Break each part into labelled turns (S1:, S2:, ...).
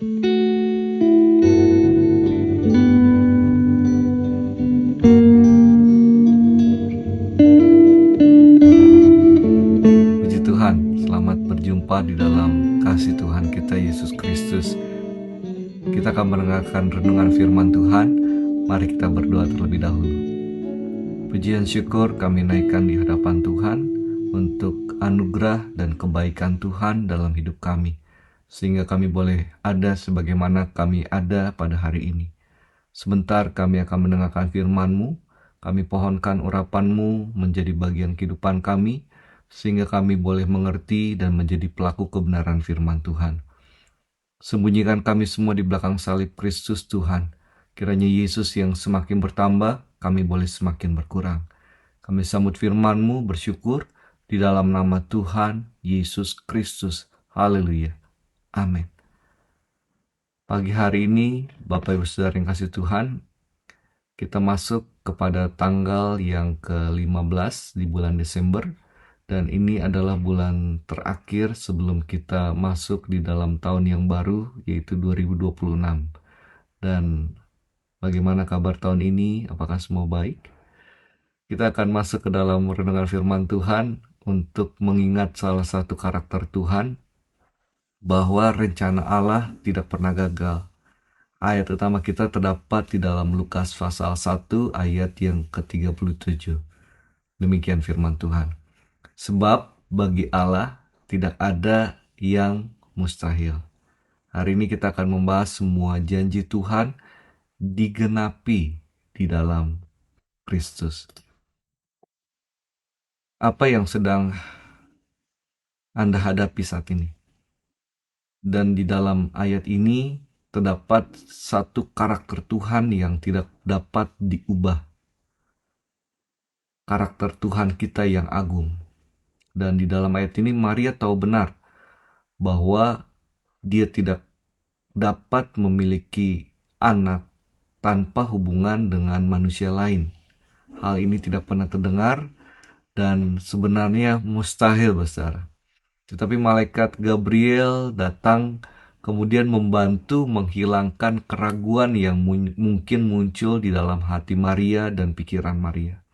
S1: Puji Tuhan, selamat berjumpa di dalam kasih Tuhan kita Yesus Kristus. Kita akan mendengarkan renungan firman Tuhan. Mari kita berdoa terlebih dahulu. Pujian syukur kami naikkan di hadapan Tuhan untuk anugerah dan kebaikan Tuhan dalam hidup kami, sehingga kami boleh ada sebagaimana kami ada pada hari ini. Sebentar kami akan mendengarkan firman-Mu. Kami pohonkan urapan-Mu menjadi bagian kehidupan kami, sehingga kami boleh mengerti dan menjadi pelaku kebenaran firman Tuhan. Sembunyikan kami semua di belakang salib Kristus Tuhan. Kiranya Yesus yang semakin bertambah, kami boleh semakin berkurang. Kami sambut firman-Mu bersyukur di dalam nama Tuhan Yesus Kristus. Haleluya. Amin. Pagi hari ini, Bapak Ibu Saudara yang kasih Tuhan, kita masuk kepada tanggal yang ke-15 di bulan Desember, dan ini adalah bulan terakhir sebelum kita masuk di dalam tahun yang baru, yaitu 2026. Dan bagaimana kabar tahun ini? Apakah semua baik? Kita akan masuk ke dalam renungan firman Tuhan untuk mengingat salah satu karakter Tuhan, bahwa rencana Allah tidak pernah gagal. Ayat utama kita terdapat di dalam Lukas pasal 1 ayat yang ke-37. Demikian firman Tuhan. Sebab bagi Allah tidak ada yang mustahil. Hari ini kita akan membahas semua janji Tuhan digenapi di dalam Kristus. Apa yang sedang Anda hadapi saat ini? Dan di dalam ayat ini terdapat satu karakter Tuhan yang tidak dapat diubah. Karakter Tuhan kita yang agung. Dan di dalam ayat ini Maria tahu benar bahwa dia tidak dapat memiliki anak tanpa hubungan dengan manusia lain. Hal ini tidak pernah terdengar dan sebenarnya mustahil, besar. Tetapi malaikat Gabriel datang kemudian membantu menghilangkan keraguan yang mungkin muncul di dalam hati Maria dan pikiran Maria.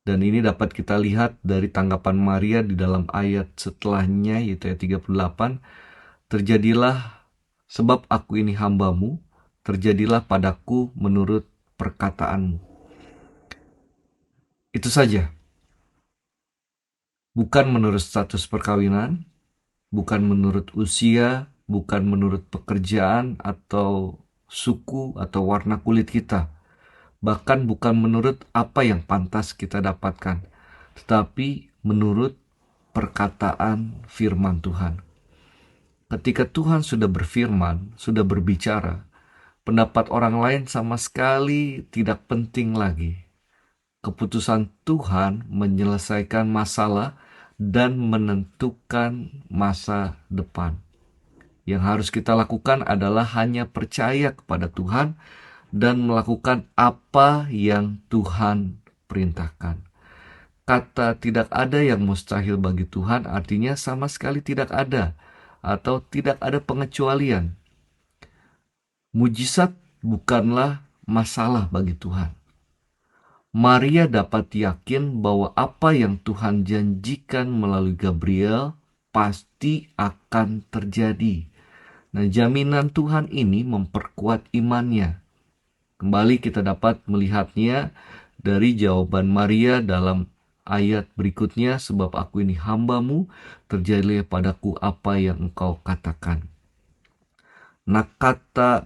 S1: Dan ini dapat kita lihat dari tanggapan Maria di dalam ayat setelahnya, yaitu ayat 38. Terjadilah, sebab aku ini hamba-Mu, terjadilah padaku menurut perkataanmu. Itu saja. Bukan menurut status perkawinan, bukan menurut usia, bukan menurut pekerjaan atau suku atau warna kulit kita. Bahkan bukan menurut apa yang pantas kita dapatkan, tetapi menurut perkataan firman Tuhan. Ketika Tuhan sudah berfirman, sudah berbicara, pendapat orang lain sama sekali tidak penting lagi. Keputusan Tuhan menyelesaikan masalah dan menentukan masa depan. Yang harus kita lakukan adalah hanya percaya kepada Tuhan dan melakukan apa yang Tuhan perintahkan. Kata tidak ada yang mustahil bagi Tuhan artinya sama sekali tidak ada atau tidak ada pengecualian. Mujizat bukanlah masalah bagi Tuhan. Maria dapat yakin bahwa apa yang Tuhan janjikan melalui Gabriel pasti akan terjadi. Nah, jaminan Tuhan ini memperkuat imannya. Kembali kita dapat melihatnya dari jawaban Maria dalam ayat berikutnya, sebab aku ini hamba-Mu, terjadilah padaku apa yang Engkau katakan. Nah, kata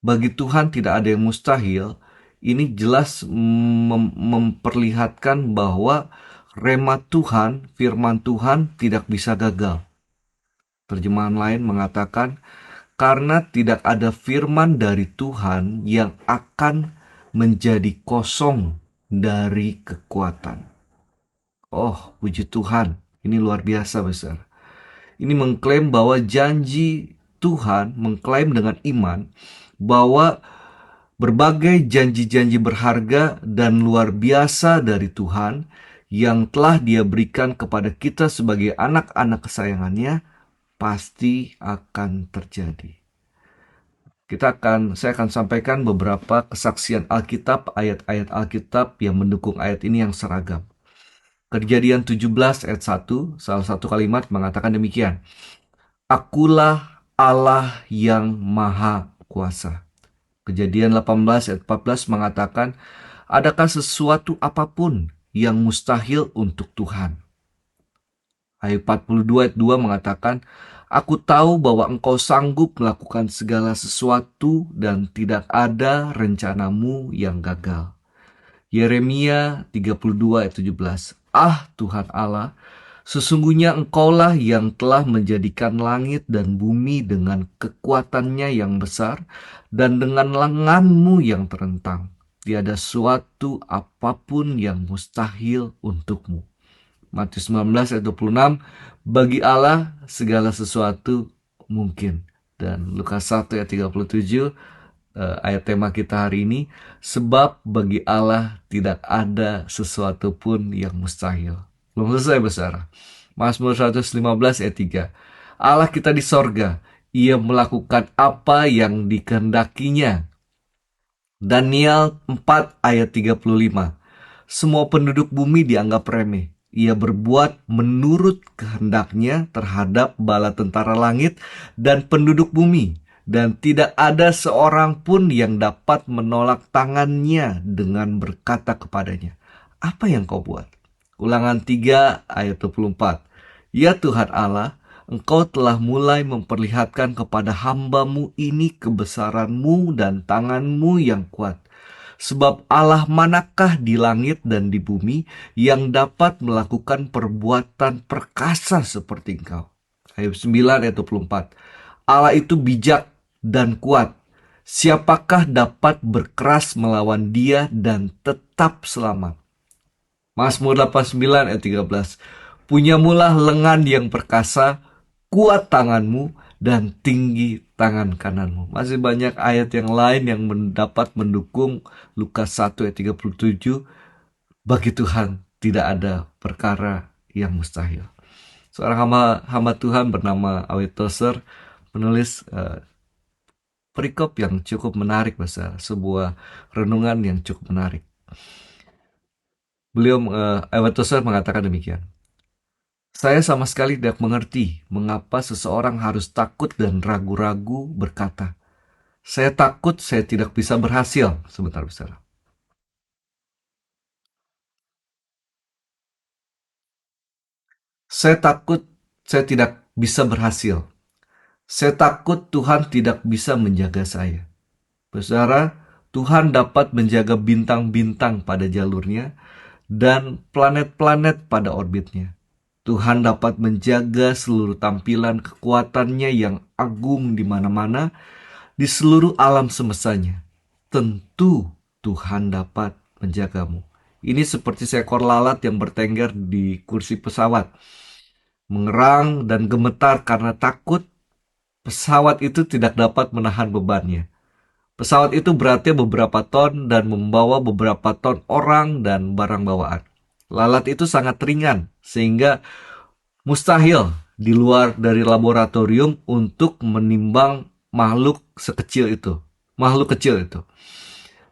S1: bagi Tuhan tidak ada yang mustahil, ini jelas memperlihatkan bahwa rema Tuhan, firman Tuhan tidak bisa gagal. Terjemahan lain mengatakan, karena tidak ada firman dari Tuhan yang akan menjadi kosong dari kekuatan. Oh, puji Tuhan, ini luar biasa besar. Ini mengklaim bahwa janji Tuhan, mengklaim dengan iman bahwa berbagai janji-janji berharga dan luar biasa dari Tuhan yang telah Dia berikan kepada kita sebagai anak-anak kesayangannya pasti akan terjadi. Saya akan sampaikan beberapa kesaksian Alkitab, ayat-ayat Alkitab yang mendukung ayat ini yang seragam. Kejadian 17 ayat 1, salah satu kalimat mengatakan demikian. Akulah Allah yang Maha Kuasa. Kejadian 18 ayat 14 mengatakan, adakah sesuatu apapun yang mustahil untuk Tuhan? Ayat 42 ayat 2 mengatakan, Aku tahu bahwa engkau sanggup melakukan segala sesuatu dan tidak ada rencanamu yang gagal. Yeremia 32 ayat 17. Ah Tuhan Allah, sesungguhnya engkaulah yang telah menjadikan langit dan bumi dengan kekuatannya yang besar dan dengan lenganmu yang terentang. Tiada suatu apapun yang mustahil untukmu. Matius 19 ayat 26, bagi Allah segala sesuatu mungkin. Dan Lukas 1 ayat 37, ayat tema kita hari ini, sebab bagi Allah tidak ada sesuatu pun yang mustahil. Belum selesai besar. Mazmur 115 ayat 3, Allah kita di sorga, Ia melakukan apa yang dikehendakinya. Daniel 4 ayat 35, semua penduduk bumi dianggap remeh. Ia berbuat menurut kehendaknya terhadap bala tentara langit dan penduduk bumi, dan tidak ada seorang pun yang dapat menolak tangannya dengan berkata kepadanya, apa yang kau buat? Ulangan 3 ayat 24, ya Tuhan Allah, Engkau telah mulai memperlihatkan kepada hamba-Mu ini kebesaran-Mu dan tangan-Mu yang kuat. Sebab Allah manakah di langit dan di bumi yang dapat melakukan perbuatan perkasa seperti Engkau? Ayat 9 ayat 24. Allah itu bijak dan kuat. Siapakah dapat berkeras melawan Dia dan tetap selamat? Mazmur 89 ayat 13. Punyamulah lengan yang perkasa, kuat tanganmu, dan tinggi tangan kananmu. Masih banyak ayat yang lain yang dapat mendukung Lukas 1 ayat 37. Bagi Tuhan tidak ada perkara yang mustahil. Seorang hamba Tuhan bernama Awet Tozer menulis perikop yang cukup menarik besar, sebuah renungan yang cukup menarik. Beliau Awet Tozer mengatakan demikian. Saya sama sekali tidak mengerti mengapa seseorang harus takut dan ragu-ragu berkata, saya takut saya tidak bisa berhasil. Sebentar, saudara. Saya takut saya tidak bisa berhasil. Saya takut Tuhan tidak bisa menjaga saya. Saudara, Tuhan dapat menjaga bintang-bintang pada jalurnya dan planet-planet pada orbitnya. Tuhan dapat menjaga seluruh tampilan kekuatannya yang agung di mana-mana, di seluruh alam semestanya. Tentu Tuhan dapat menjagamu. Ini seperti seekor lalat yang bertengger di kursi pesawat. Mengerang dan gemetar karena takut pesawat itu tidak dapat menahan bebannya. Pesawat itu beratnya beberapa ton dan membawa beberapa ton orang dan barang bawaan. Lalat itu sangat ringan sehingga mustahil di luar dari laboratorium untuk menimbang makhluk kecil itu.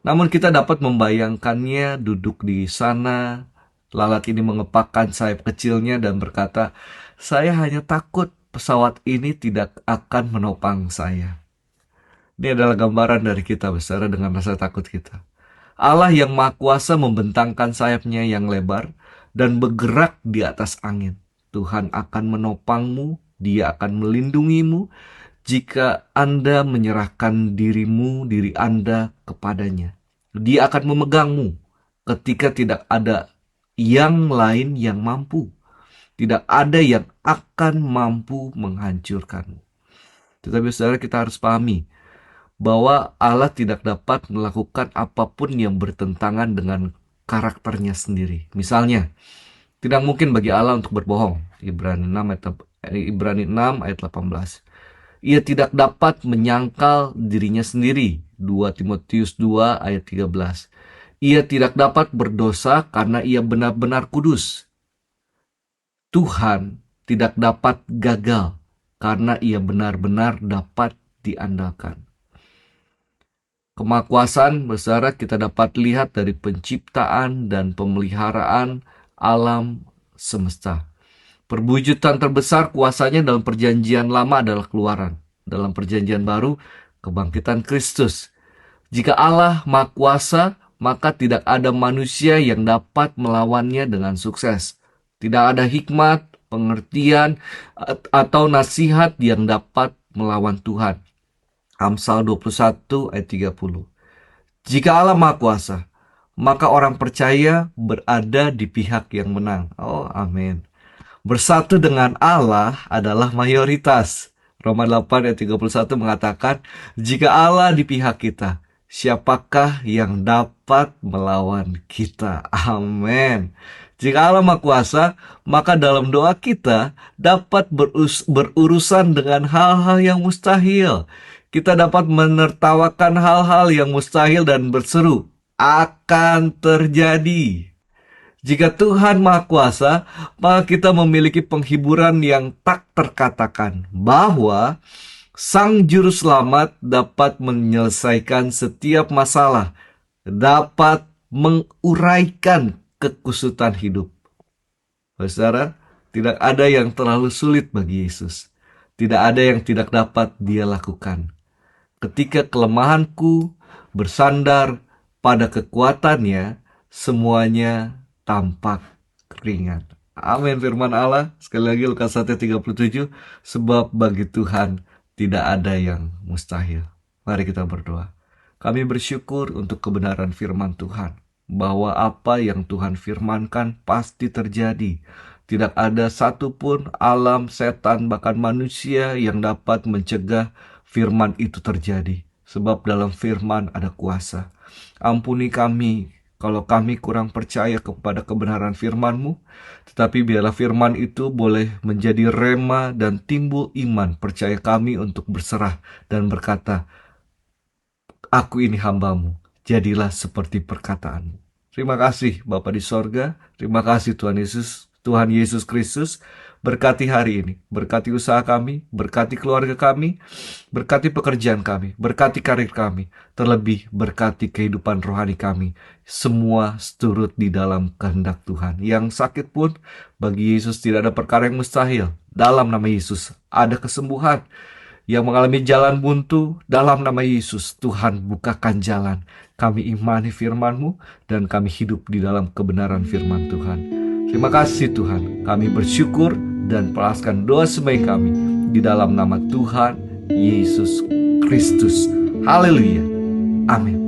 S1: Namun kita dapat membayangkannya duduk di sana. Lalat ini mengepakkan sayap kecilnya dan berkata, saya hanya takut pesawat ini tidak akan menopang saya. Ini adalah gambaran dari kita bersama dengan rasa takut kita. Allah yang Maha Kuasa membentangkan sayapnya yang lebar dan bergerak di atas angin. Tuhan akan menopangmu, Dia akan melindungimu jika Anda menyerahkan diri Anda kepadanya. Dia akan memegangmu ketika tidak ada yang lain yang mampu. Tidak ada yang akan mampu menghancurkanmu. Tetapi saudara, kita harus pahami bahwa Allah tidak dapat melakukan apapun yang bertentangan dengan karakternya sendiri. Misalnya, tidak mungkin bagi Allah untuk berbohong. Ibrani 6 ayat 18. Ia tidak dapat menyangkal dirinya sendiri. 2 Timotius 2 ayat 13. Ia tidak dapat berdosa karena ia benar-benar kudus. Tuhan tidak dapat gagal karena ia benar-benar dapat diandalkan. Kemakuasaan besar kita dapat lihat dari penciptaan dan pemeliharaan alam semesta. Perwujudan terbesar kuasanya dalam perjanjian lama adalah Keluaran. Dalam perjanjian baru, kebangkitan Kristus. Jika Allah Maha Kuasa, maka tidak ada manusia yang dapat melawannya dengan sukses. Tidak ada hikmat, pengertian, atau nasihat yang dapat melawan Tuhan. Amsal 21 ayat 30. Jika Allah Maha Kuasa, maka orang percaya berada di pihak yang menang. Oh, amin. Bersatu dengan Allah adalah mayoritas. Roma 8 ayat 31 mengatakan, jika Allah di pihak kita, siapakah yang dapat melawan kita? Amin. Jika Allah Maha Kuasa, maka dalam doa kita dapat berurusan dengan hal-hal yang mustahil. Kita dapat menertawakan hal-hal yang mustahil dan berseru, akan terjadi. Jika Tuhan Maha Kuasa, maka kita memiliki penghiburan yang tak terkatakan bahwa Sang Juru Selamat dapat menyelesaikan setiap masalah, dapat menguraikan kekusutan hidup. Saudara, tidak ada yang terlalu sulit bagi Yesus. Tidak ada yang tidak dapat Dia lakukan. Ketika kelemahanku bersandar pada kekuatannya, semuanya tampak ringan. Amin firman Allah. Sekali lagi Lukas 1:37, sebab bagi Tuhan tidak ada yang mustahil. Mari kita berdoa. Kami bersyukur untuk kebenaran firman Tuhan, bahwa apa yang Tuhan firmankan pasti terjadi. Tidak ada satupun alam, setan, bahkan manusia yang dapat mencegah firman itu terjadi. Sebab dalam firman ada kuasa. Ampuni kami kalau kami kurang percaya kepada kebenaran firman-Mu, tetapi biarlah firman itu boleh menjadi rema dan timbul iman percaya kami untuk berserah dan berkata, aku ini hamba-Mu, jadilah seperti perkataan-Mu. Terima kasih Bapa di sorga, terima kasih Tuhan Yesus Kristus. Berkati hari ini, berkati usaha kami, berkati keluarga kami, berkati pekerjaan kami, berkati karir kami, terlebih berkati kehidupan rohani kami. Semua seturut di dalam kehendak Tuhan. Yang sakit pun, bagi Yesus tidak ada perkara yang mustahil. Dalam nama Yesus ada kesembuhan. Yang mengalami jalan buntu, dalam nama Yesus Tuhan bukakan jalan. Kami imani firman-Mu dan kami hidup di dalam kebenaran firman Tuhan. Terima kasih Tuhan, kami bersyukur dan pelaskan doa sembahyang kami di dalam nama Tuhan Yesus Kristus. Haleluya. Amin.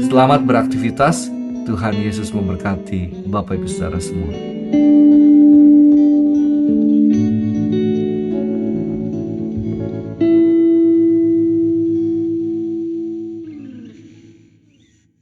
S1: Selamat beraktivitas. Tuhan Yesus memberkati Bapak Ibu Saudara semua.